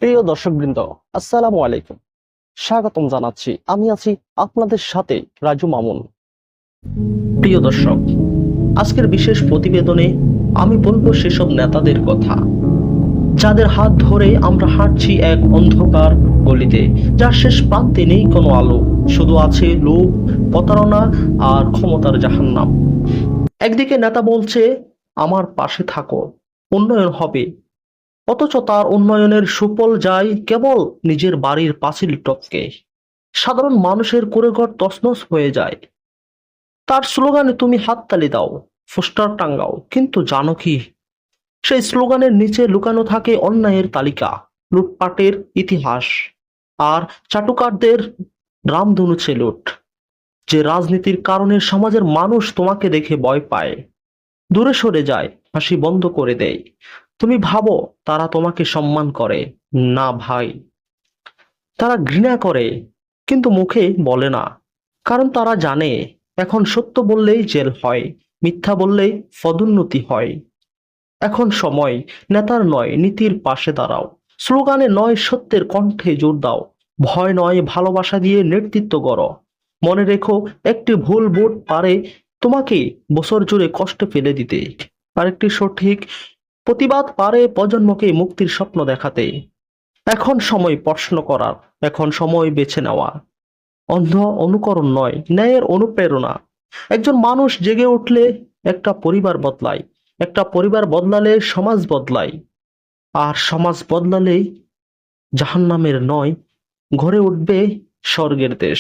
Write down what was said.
প্রিয় দর্শকবৃন্দ, আসসালামু আলাইকুম। স্বাগতম জানাচ্ছি। আমি আছি আপনাদের সাথে রাজু মামুন। প্রিয় দর্শক, আজকের বিশেষ প্রতিবেদনে আমি বলবো সেসব নেতাদের কথা যাদের হাত ধরে আমরা হাঁটছি এক অন্ধকার গলিতে, যার শেষ প্রান্তে নেই কোনো আলো, শুধু আছে লোভ, প্রতারণা আর ক্ষমতার জাহান্নাম। একদিকে নেতা বলছে আমার পাশে থাকো, উন্নয়ন হবে, অথচ তার উন্নয়নের সুফল যায় কেবল নিজের বাড়ির পাঁচিল টপকে। সাধারণ মানুষের কুঁড়েঘর তছনছ হয়ে যায়। তার স্লোগানে তুমি হাততালি দাও, পোস্টার টাঙ্গাও, কিন্তু জানো কি, সেই স্লোগানের নিচে লুকানো থাকে অন্যায়ের তালিকা, লুটপাটের ইতিহাস আর চাটুকারদের রামধনু সেলুট। যে রাজনীতির কারণে সমাজের মানুষ তোমাকে দেখে ভয় পায়, দূরে সরে যায়, হাসি বন্ধ করে দেয়। তুমি ভাবো তারা তোমাকে সম্মান করে? না ভাই, তারা ঘৃণা করে, কিন্তু মুখে বলে না। কারণ তারা জানে এখন সত্য বললেই জেল হয়, মিথ্যা বললেই পদোন্নতি হয়। এখন সময় নেতার নয়, নীতির পাশে দাঁড়াও। স্লোগানে নয়, সত্যের কণ্ঠে জোর দাও। ভয় নয়, ভালোবাসা দিয়ে নেতৃত্ব করো। মনে রেখো, একটি ভুল ভোট পারে তোমাকে বছর জুড়ে কষ্টে ফেলে দিতে, আর একটি সঠিক প্রতিবাদ পারে প্রজন্মকে মুক্তির স্বপ্ন দেখাতে। এখন সময় প্রশ্ন করার, এখন সময় বেছে নেওয়া। অন্ধ অনুকরণ নয়, ন্যায়ের অনুপ্রেরণা। একজন মানুষ জেগে উঠলে একটা পরিবার বদলায়, একটা পরিবার বদলালে সমাজ বদলায়, আর সমাজ বদলালেই জাহান্নামের নয়, গড়ে উঠবে স্বর্গের দেশ।